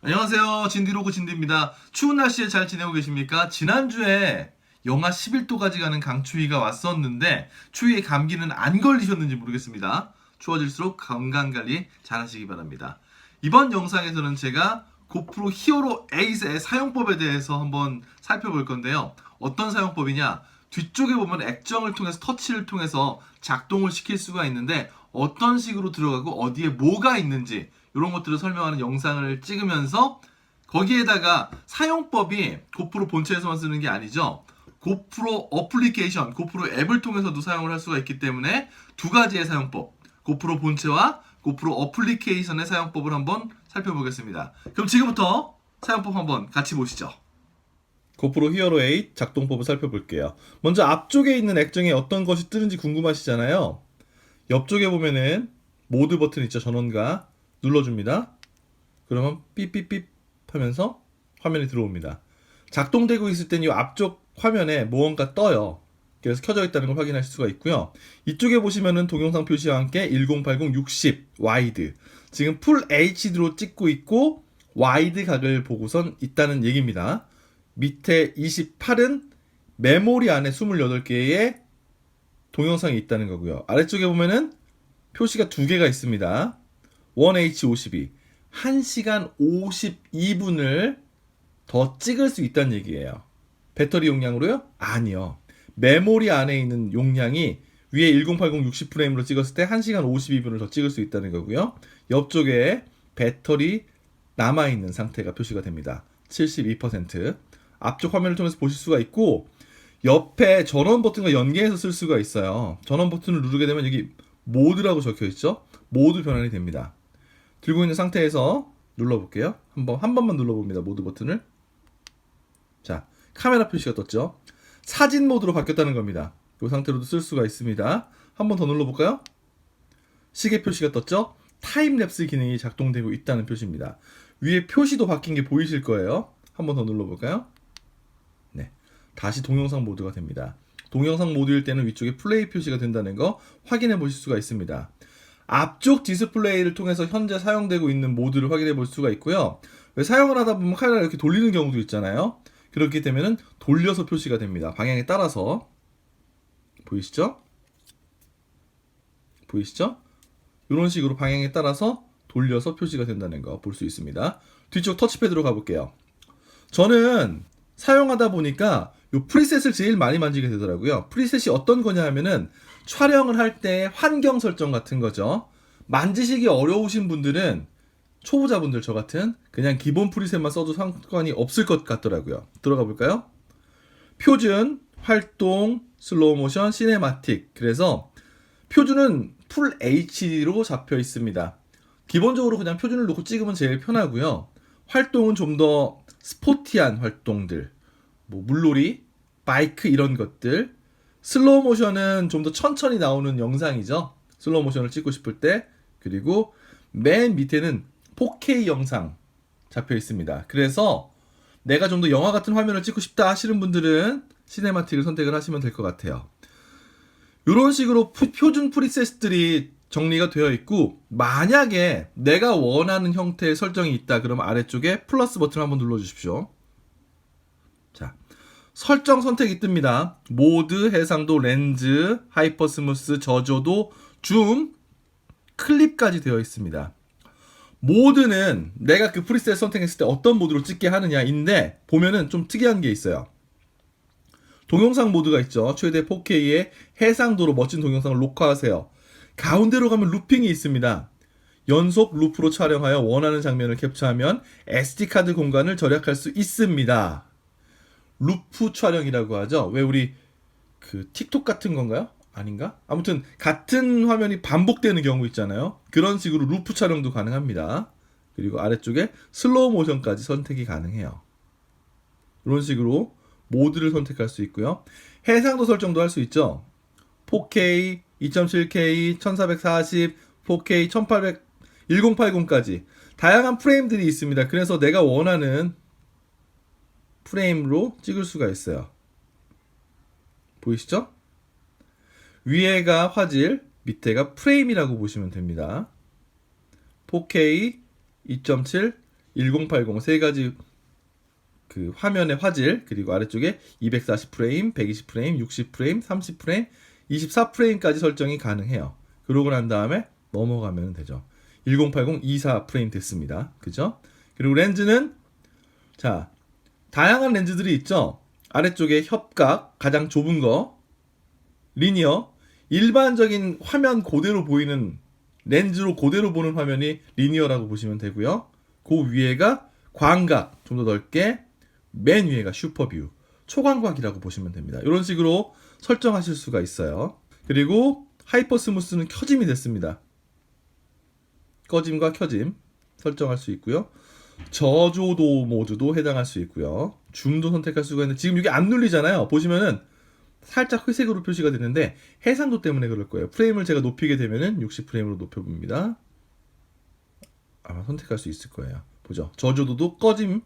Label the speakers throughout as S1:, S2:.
S1: 안녕하세요. 진디로그 진디입니다. 추운 날씨에 잘 지내고 계십니까? 지난주에 영하 11도까지 가는 강추위가 왔었는데 추위에 감기는 안 걸리셨는지 모르겠습니다. 추워질수록 건강관리 잘 하시기 바랍니다. 이번 영상에서는 제가 고프로 히어로 8의 사용법에 대해서 한번 살펴볼 건데요. 어떤 사용법이냐? 뒤쪽에 보면 액정을 통해서 터치를 통해서 작동을 시킬 수가 있는데 어떤 식으로 들어가고 어디에 뭐가 있는지 이런 것들을 설명하는 영상을 찍으면서 거기에다가 사용법이 고프로 본체에서만 쓰는 게 아니죠. 고프로 어플리케이션, 고프로 앱을 통해서도 사용을 할 수가 있기 때문에 두 가지의 사용법, 고프로 본체와 고프로 어플리케이션의 사용법을 한번 살펴보겠습니다. 그럼 지금부터 사용법 한번 같이 보시죠. 고프로 히어로 8 작동법을 살펴볼게요. 먼저 앞쪽에 있는 액정에 어떤 것이 뜨는지 궁금하시잖아요. 옆쪽에 보면은 모드 버튼 있죠. 전원과 눌러줍니다. 그러면 삐삐삐 하면서 화면이 들어옵니다. 작동되고 있을 땐 이 앞쪽 화면에 무언가 떠요. 그래서 켜져 있다는 걸 확인하실 수가 있고요. 이쪽에 보시면은 동영상 표시와 함께 1080 60 와이드, 지금 풀 HD로 찍고 있고 와이드 각을 보고선 있다는 얘기입니다. 밑에 28은 메모리 안에 28개의 동영상이 있다는 거고요. 아래쪽에 보면은 표시가 두 개가 있습니다. 1H52 1시간 52분을 더 찍을 수 있다는 얘기예요. 배터리 용량으로요? 아니요. 메모리 안에 있는 용량이 위에 1080 60프레임으로 찍었을 때 1시간 52분을 더 찍을 수 있다는 거고요. 옆쪽에 배터리 남아있는 상태가 표시가 됩니다. 72%. 앞쪽 화면을 통해서 보실 수가 있고 옆에 전원 버튼과 연계해서 쓸 수가 있어요. 전원 버튼을 누르게 되면 여기 모드라고 적혀 있죠? 모드 변환이 됩니다. 들고 있는 상태에서 눌러볼게요. 한 번만 눌러봅니다. 모드 버튼을. 자, 카메라 표시가 떴죠? 사진 모드로 바뀌었다는 겁니다. 이 상태로도 쓸 수가 있습니다. 한 번 더 눌러볼까요? 시계 표시가 떴죠? 타임랩스 기능이 작동되고 있다는 표시입니다. 위에 표시도 바뀐 게 보이실 거예요. 한 번 더 눌러볼까요? 네, 다시 동영상 모드가 됩니다. 동영상 모드일 때는 위쪽에 플레이 표시가 된다는 거 확인해 보실 수가 있습니다. 앞쪽 디스플레이를 통해서 현재 사용되고 있는 모드를 확인해 볼 수가 있고요. 왜 사용을 하다 보면 카메라를 이렇게 돌리는 경우도 있잖아요. 그렇기 때문에 돌려서 표시가 됩니다. 방향에 따라서. 보이시죠? 보이시죠? 이런 식으로 방향에 따라서 돌려서 표시가 된다는 거 볼 수 있습니다. 뒤쪽 터치패드로 가볼게요. 저는 사용하다 보니까 이 프리셋을 제일 많이 만지게 되더라고요. 프리셋이 어떤 거냐 하면은 촬영을 할 때 환경 설정 같은 거죠. 만지시기 어려우신 분들은, 초보자분들 저 같은, 그냥 기본 프리셋만 써도 상관이 없을 것 같더라고요. 들어가 볼까요? 표준, 활동, 슬로우 모션, 시네마틱. 그래서 표준은 풀 HD로 잡혀 있습니다. 기본적으로 그냥 표준을 놓고 찍으면 제일 편하고요. 활동은 좀 더 스포티한 활동들, 뭐 물놀이, 바이크 이런 것들. 슬로우 모션은 좀 더 천천히 나오는 영상이죠. 슬로우 모션을 찍고 싶을 때. 그리고 맨 밑에는 4K 영상 잡혀 있습니다. 그래서 내가 좀 더 영화 같은 화면을 찍고 싶다 하시는 분들은 시네마틱을 선택을 하시면 될 것 같아요. 이런 식으로 표준 프리셋들이 정리가 되어 있고, 만약에 내가 원하는 형태의 설정이 있다 그러면 아래쪽에 플러스 버튼 한번 눌러 주십시오. 자, 설정 선택이 뜹니다. 모드, 해상도, 렌즈, 하이퍼 스무스, 저조도, 줌, 클립까지 되어 있습니다. 모드는 내가 그 프리셋 선택했을 때 어떤 모드로 찍게 하느냐인데, 보면은 좀 특이한 게 있어요. 동영상 모드가 있죠. 최대 4K의 해상도로 멋진 동영상을 녹화하세요. 가운데로 가면 루핑이 있습니다. 연속 루프로 촬영하여 원하는 장면을 캡처하면 SD카드 공간을 절약할 수 있습니다. 루프 촬영이라고 하죠. 왜 우리 그 틱톡 같은 건가요? 아닌가? 아무튼 같은 화면이 반복되는 경우 있잖아요. 그런 식으로 루프 촬영도 가능합니다. 그리고 아래쪽에 슬로우 모션까지 선택이 가능해요. 이런 식으로 모드를 선택할 수 있고요. 해상도 설정도 할 수 있죠. 4K, 2.7K, 1440, 4K, 1800, 1080까지 다양한 프레임들이 있습니다. 그래서 내가 원하는 프레임으로 찍을 수가 있어요. 보이시죠? 위에가 화질, 밑에가 프레임이라고 보시면 됩니다. 4K, 2.7, 1080 세 가지 그 화면의 화질, 그리고 아래쪽에 240프레임, 120프레임, 60프레임, 30프레임, 24프레임까지 설정이 가능해요. 그러고 난 다음에 넘어가면 되죠. 1080 24프레임 됐습니다. 그죠? 그리고 렌즈는 자, 다양한 렌즈들이 있죠. 아래쪽에 협각, 가장 좁은 거, 리니어, 일반적인 화면 그대로 보이는 렌즈로 그대로 보는 화면이 리니어라고 보시면 되고요. 그 위에가 광각, 좀 더 넓게, 맨 위에가 슈퍼뷰, 초광각이라고 보시면 됩니다. 이런 식으로 설정하실 수가 있어요. 그리고 하이퍼 스무스는 켜짐이 됐습니다. 꺼짐과 켜짐 설정할 수 있고요. 저조도 모드도 해당할 수 있고요. 줌도 선택할 수가 있는데 지금 이게 안 눌리잖아요. 보시면은 살짝 회색으로 표시가 되는데 해상도 때문에 그럴 거예요. 프레임을 제가 높이게 되면은 60프레임으로 높여봅니다. 아마 선택할 수 있을 거예요. 보죠. 저조도도 꺼짐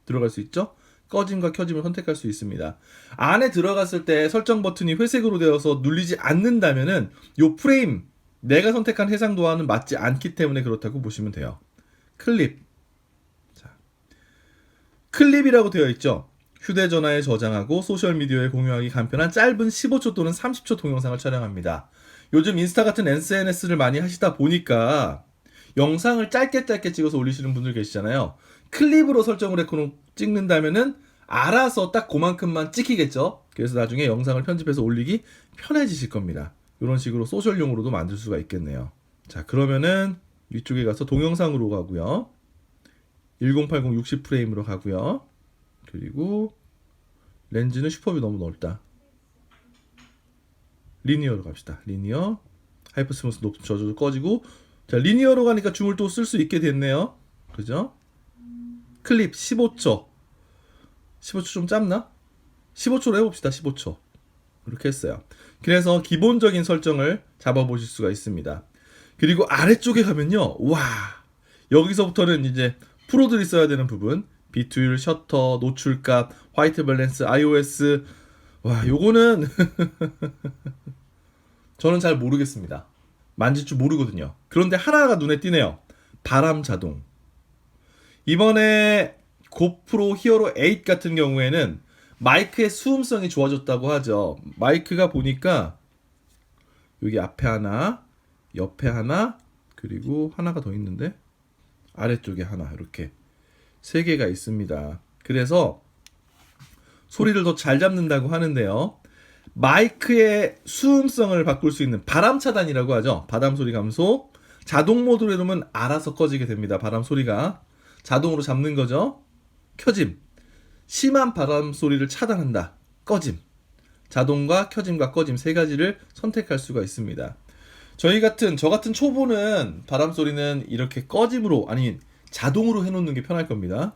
S1: 들어갈 수 있죠. 꺼짐과 켜짐을 선택할 수 있습니다. 안에 들어갔을 때 설정 버튼이 회색으로 되어서 눌리지 않는다면은 요 프레임 내가 선택한 해상도와는 맞지 않기 때문에 그렇다고 보시면 돼요. 클립. 자, 클립이라고 되어 있죠. 휴대전화에 저장하고 소셜미디어에 공유하기 간편한 짧은 15초 또는 30초 동영상을 촬영합니다. 요즘 인스타 같은 SNS를 많이 하시다 보니까 영상을 짧게 찍어서 올리시는 분들 계시잖아요. 클립으로 설정을 해놓고 찍는다면은 알아서 딱 그만큼만 찍히겠죠. 그래서 나중에 영상을 편집해서 올리기 편해지실 겁니다. 이런 식으로 소셜용으로도 만들 수가 있겠네요. 자, 그러면은 위쪽에 가서 동영상으로 가고요. 1080 60프레임으로 가고요. 그리고 렌즈는 슈퍼뷰 너무 넓다. 리니어로 갑시다. 리니어. 하이퍼 스무스 높 저조도 꺼지고. 자, 리니어로 가니까 줌을 또 쓸 수 있게 됐네요. 그죠? 클립 15초. 15초 좀 짧나? 15초로 해봅시다. 15초. 이렇게 했어요. 그래서 기본적인 설정을 잡아보실 수가 있습니다. 그리고 아래쪽에 가면요. 와, 여기서부터는 이제 프로들이 써야 되는 부분, 비트율, 셔터, 노출값, 화이트 밸런스, iOS. 와, 요거는 저는 잘 모르겠습니다. 만질 줄 모르거든요. 그런데 하나가 눈에 띄네요. 바람 자동. 이번에 고프로 히어로 8 같은 경우에는 마이크의 수음성이 좋아졌다고 하죠. 마이크가 보니까 여기 앞에 하나, 옆에 하나, 그리고 하나가 더 있는데 아래쪽에 하나, 이렇게 세 개가 있습니다. 그래서 소리를 더 잘 잡는다고 하는데요. 마이크의 수음성을 바꿀 수 있는 바람 차단이라고 하죠. 바람 소리 감소. 자동 모드로 해놓으면 알아서 꺼지게 됩니다. 바람 소리가 자동으로 잡는 거죠. 켜짐. 심한 바람 소리를 차단한다. 꺼짐. 자동과 켜짐과 꺼짐 세 가지를 선택할 수가 있습니다. 저 같은 초보는 바람 소리는 이렇게 꺼짐으로, 아니 자동으로 해놓는 게 편할 겁니다.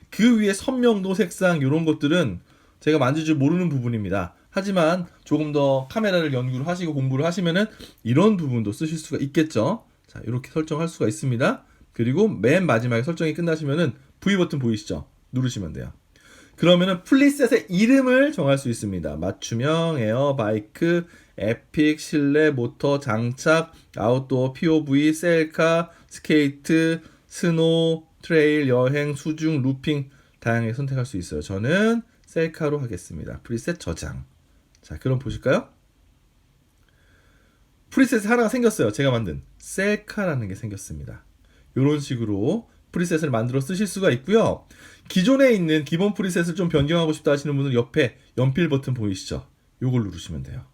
S1: 그 위에 선명도, 색상 이런 것들은 제가 만질 줄 모르는 부분입니다. 하지만 조금 더 카메라를 연구를 하시고 공부를 하시면은 이런 부분도 쓰실 수가 있겠죠. 자, 이렇게 설정할 수가 있습니다. 그리고 맨 마지막에 설정이 끝나시면은 V 버튼 보이시죠? 누르시면 돼요. 그러면은 프리셋의 이름을 정할 수 있습니다. 맞춤형, 에어, 바이크, 에픽, 실내, 모터, 장착, 아웃도어, POV, 셀카, 스케이트, 스노우, 트레일, 여행, 수중, 루핑 다양하게 선택할 수 있어요. 저는 셀카로 하겠습니다. 프리셋 저장. 자, 그럼 보실까요? 프리셋이 하나가 생겼어요. 제가 만든 셀카라는 게 생겼습니다. 이런 식으로 프리셋을 만들어 쓰실 수가 있고요. 기존에 있는 기본 프리셋을 좀 변경하고 싶다 하시는 분은 옆에 연필 버튼 보이시죠? 요걸 누르시면 돼요.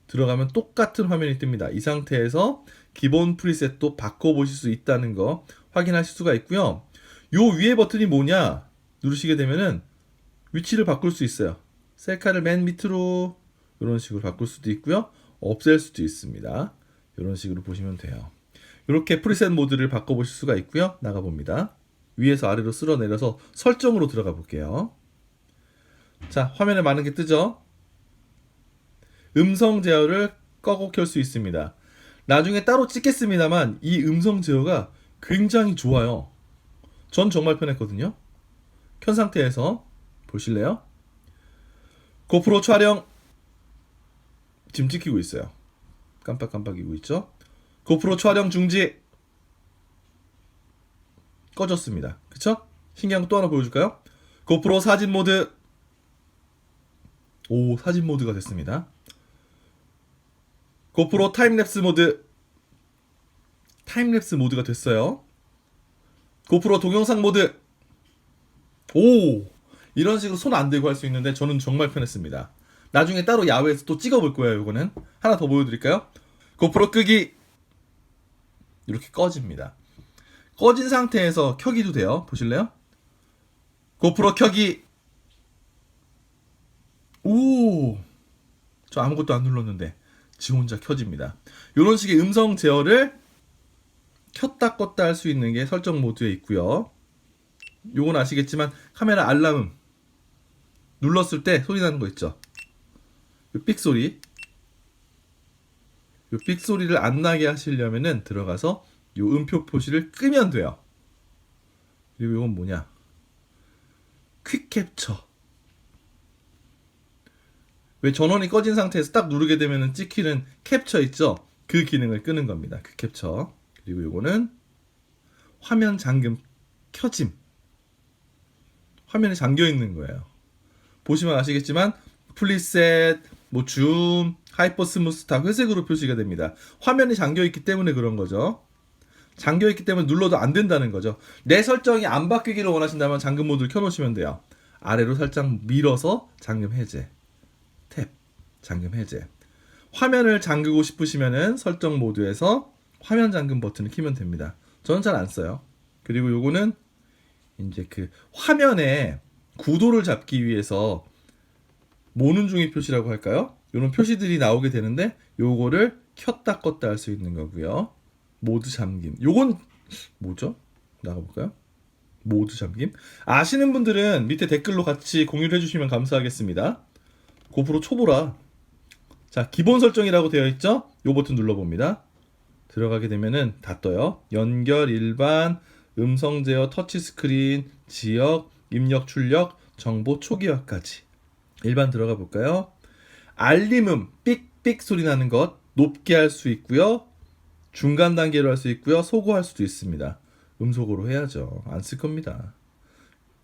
S1: 들어가면 똑같은 화면이 뜹니다. 이 상태에서 기본 프리셋도 바꿔보실 수 있다는 거 확인하실 수가 있고요. 요 위에 버튼이 뭐냐? 누르시게 되면은 위치를 바꿀 수 있어요. 셀카를 맨 밑으로 이런 식으로 바꿀 수도 있고요. 없앨 수도 있습니다. 이런 식으로 보시면 돼요. 이렇게 프리셋 모드를 바꿔보실 수가 있고요. 나가봅니다. 위에서 아래로 쓸어 내려서 설정으로 들어가 볼게요. 자, 화면에 많은 게 뜨죠? 음성 제어를 끄고 켤 수 있습니다. 나중에 따로 찍겠습니다만 이 음성 제어가 굉장히 좋아요. 전 정말 편했거든요. 켠 상태에서 보실래요? 고프로 촬영 지금 찍히고 있어요. 깜빡깜빡이고 있죠? 고프로 촬영 중지. 꺼졌습니다. 그쵸? 신기한 거 또 하나 보여줄까요? 고프로 사진 모드. 오, 사진 모드가 됐습니다. 고프로 타임랩스 모드. 타임랩스 모드가 됐어요. 고프로 동영상 모드. 오, 이런 식으로 손 안 대고 할 수 있는데 저는 정말 편했습니다. 나중에 따로 야외에서 또 찍어볼 거예요. 이거는 하나 더 보여드릴까요? 고프로 끄기. 이렇게 꺼집니다. 꺼진 상태에서 켜기도 돼요. 보실래요? 고프로 켜기. 오, 저 아무것도 안 눌렀는데 지 혼자 켜집니다. 이런 식의 음성 제어를 켰다 껐다 할 수 있는 게 설정 모드에 있고요. 요건 아시겠지만 카메라 알람 눌렀을 때 소리 나는 거 있죠? 요 삑 소리. 요 삑 소리를 안 나게 하시려면은 들어가서 요 음표 표시를 끄면 돼요. 그리고 이건 뭐냐? 퀵 캡처. 왜 전원이 꺼진 상태에서 딱 누르게 되면은 찍히는 캡처 있죠? 그 기능을 끄는 겁니다. 그 캡처. 그리고 요거는 화면 잠금 켜짐. 화면이 잠겨 있는 거예요. 보시면 아시겠지만 프리셋, 뭐 줌, 하이퍼 스무스 다 회색으로 표시가 됩니다. 화면이 잠겨 있기 때문에 그런 거죠. 잠겨 있기 때문에 눌러도 안 된다는 거죠. 내 설정이 안 바뀌기를 원하신다면 잠금 모드를 켜놓으시면 돼요. 아래로 살짝 밀어서 잠금 해제. 탭, 잠금 해제. 화면을 잠그고 싶으시면은 설정 모드에서 화면 잠금 버튼을 키면 됩니다. 저는 잘 안 써요. 그리고 요거는 이제 그 화면에 구도를 잡기 위해서 모는 중의 표시라고 할까요? 이런 표시들이 나오게 되는데 요거를 켰다 껐다 할 수 있는 거고요. 모드 잠김. 요건 뭐죠? 나가볼까요? 모드 잠김. 아시는 분들은 밑에 댓글로 같이 공유를 해주시면 감사하겠습니다. 고프로 초보라. 자, 기본 설정이라고 되어 있죠? 요 버튼 눌러봅니다. 들어가게 되면은 다 떠요. 연결, 일반, 음성 제어, 터치 스크린, 지역, 입력, 출력, 정보 초기화까지. 일반 들어가 볼까요? 알림음, 삑삑 소리 나는 것 높게 할 수 있고요. 중간 단계로 할 수 있고요. 소고할 수도 있습니다. 음소거로 해야죠. 안 쓸 겁니다.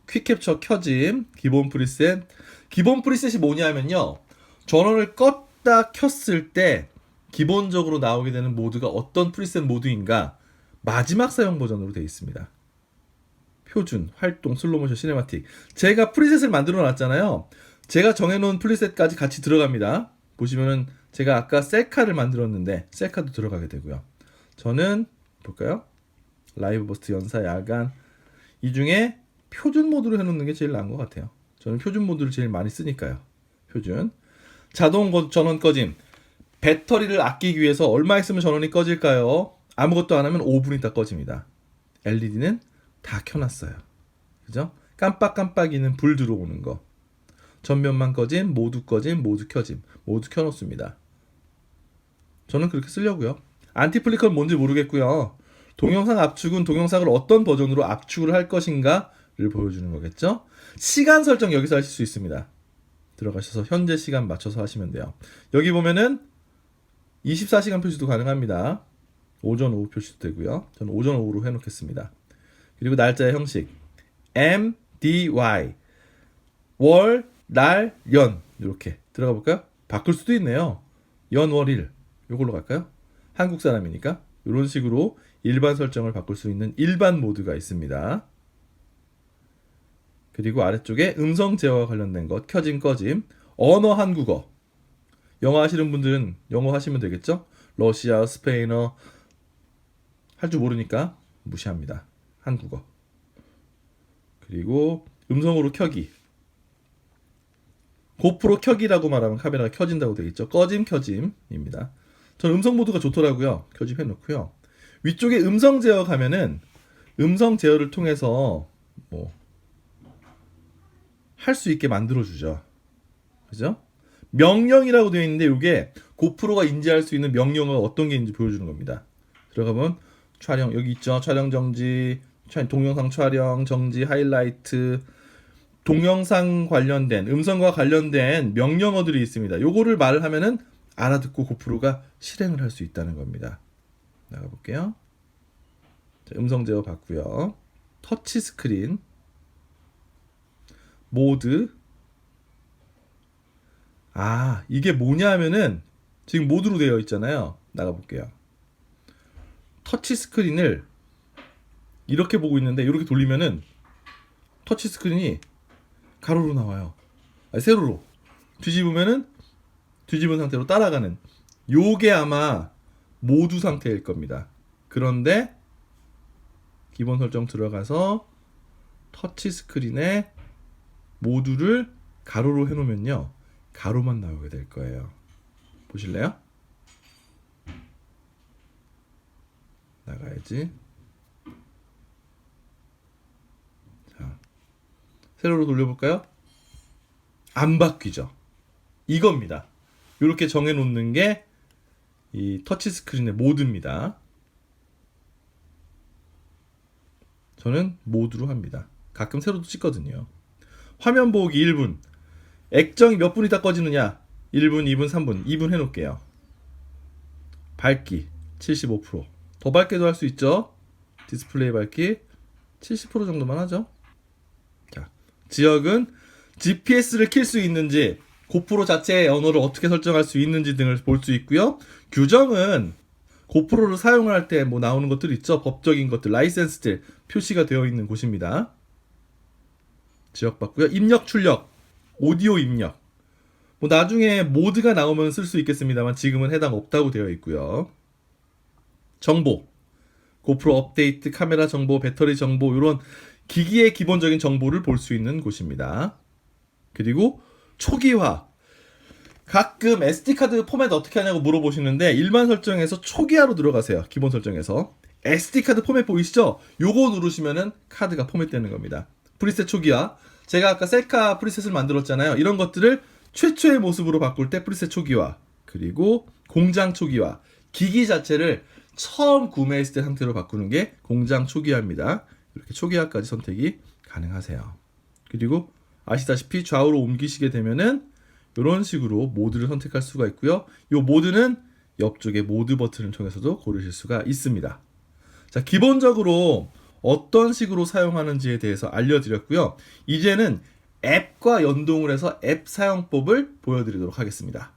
S1: 퀵캡처 켜짐, 기본 프리셋. 기본 프리셋이 뭐냐면요. 전원을 껐다 켰을 때 기본적으로 나오게 되는 모드가 어떤 프리셋 모드인가 마지막 사용 버전으로 되어 있습니다. 표준, 활동, 슬로모션, 시네마틱. 제가 프리셋을 만들어 놨잖아요. 제가 정해놓은 프리셋까지 같이 들어갑니다. 보시면은 제가 아까 셀카를 만들었는데 셀카도 들어가게 되고요. 저는 볼까요? 라이브 버스트, 연사, 야간 이 중에 표준 모드로 해놓는 게 제일 나은 것 같아요. 저는 표준 모드를 제일 많이 쓰니까요. 표준. 자동 전원 꺼짐. 배터리를 아끼기 위해서 얼마 있으면 전원이 꺼질까요? 아무것도 안 하면 5분 있다 꺼집니다. LED는 다 켜놨어요. 그죠? 깜빡깜빡이는 불 들어오는 거. 전면만 꺼짐, 모두 꺼짐, 모두 켜짐. 모두 켜놓습니다. 저는 그렇게 쓰려고요. 안티플리커는 뭔지 모르겠고요. 동영상 압축은 동영상을 어떤 버전으로 압축을 할 것인가를 보여주는 거겠죠. 시간 설정 여기서 하실 수 있습니다. 들어가셔서 현재 시간 맞춰서 하시면 돼요. 여기 보면은 24시간 표시도 가능합니다. 오전, 오후 표시도 되고요. 저는 오전, 오후로 해놓겠습니다. 그리고 날짜의 형식 MDY 월, 날, 연 이렇게 들어가 볼까요? 바꿀 수도 있네요. 연, 월, 일 이걸로 갈까요? 한국 사람이니까 이런 식으로 일반 설정을 바꿀 수 있는 일반 모드가 있습니다. 그리고 아래쪽에 음성 제어와 관련된 것 켜짐 꺼짐. 언어 한국어. 영어 하시는 분들은 영어 하시면 되겠죠? 러시아, 스페인어 할 줄 모르니까 무시합니다. 한국어. 그리고 음성으로 켜기. 고프로 켜기라고 말하면 카메라가 켜진다고 되어 있죠. 꺼짐 켜짐입니다. 저는 음성 모드가 좋더라고요. 켜짐 해놓고요. 위쪽에 음성 제어 가면은 음성 제어를 통해서 뭐 할 수 있게 만들어주죠. 그죠? 명령이라고 되어 있는데 이게 고프로가 인지할 수 있는 명령어가 어떤 게 있는지 보여주는 겁니다. 들어가면 촬영 여기 있죠. 촬영 정지, 동영상 촬영 정지, 하이라이트, 동영상 관련된 음성과 관련된 명령어들이 있습니다. 요거를 말을 하면은 알아듣고 고프로가 실행을 할 수 있다는 겁니다. 나가볼게요. 자, 음성 제어 받고요. 터치 스크린, 모드. 이게 뭐냐 하면은 지금 모드로 되어 있잖아요. 나가볼게요. 터치 스크린을 이렇게 보고 있는데 이렇게 돌리면은 터치 스크린이 가로로 나와요. 세로로. 뒤집으면은 뒤집은 상태로 따라가는, 요게 아마 모두 상태일 겁니다. 그런데 기본 설정 들어가서 터치 스크린에 모두를 가로로 해놓으면요, 가로만 나오게 될 거예요. 보실래요? 나가야지. 자, 세로로 돌려볼까요? 안 바뀌죠. 이겁니다. 이렇게 정해놓는 게 이 터치 스크린의 모드입니다. 저는 모드로 합니다. 가끔 세로도 찍거든요. 화면 보기 1분. 액정이 몇 분 있다 꺼지느냐? 1분, 2분, 3분. 2분 해놓을게요. 밝기 75%. 더 밝게도 할 수 있죠. 디스플레이 밝기 70% 정도만 하죠. 자, 지역은 GPS를 킬 수 있는지, 고프로 자체의 언어를 어떻게 설정할 수 있는지 등을 볼 수 있고요. 규정은 고프로를 사용할 때 뭐 나오는 것들 있죠. 법적인 것들, 라이센스들 표시가 되어 있는 곳입니다. 지역 봤고요. 입력, 출력, 오디오 입력. 뭐 나중에 모드가 나오면 쓸 수 있겠습니다만 지금은 해당 없다고 되어 있고요. 정보, 고프로 업데이트, 카메라 정보, 배터리 정보, 이런 기기의 기본적인 정보를 볼 수 있는 곳입니다. 그리고 초기화. 가끔 SD카드 포맷 어떻게 하냐고 물어보시는데 일반 설정에서 초기화로 들어가세요. 기본 설정에서 SD카드 포맷 보이시죠? 요거 누르시면은 카드가 포맷되는 겁니다. 프리셋 초기화. 제가 아까 셀카 프리셋을 만들었잖아요. 이런 것들을 최초의 모습으로 바꿀 때 프리셋 초기화, 그리고 공장 초기화. 기기 자체를 처음 구매했을 때 상태로 바꾸는 게 공장 초기화입니다. 이렇게 초기화까지 선택이 가능하세요. 그리고 아시다시피 좌우로 옮기시게 되면은 이런 식으로 모드를 선택할 수가 있고요. 이 모드는 옆쪽에 모드 버튼을 통해서도 고르실 수가 있습니다. 자, 기본적으로 어떤 식으로 사용하는지에 대해서 알려드렸고요. 이제는 앱과 연동을 해서 앱 사용법을 보여드리도록 하겠습니다.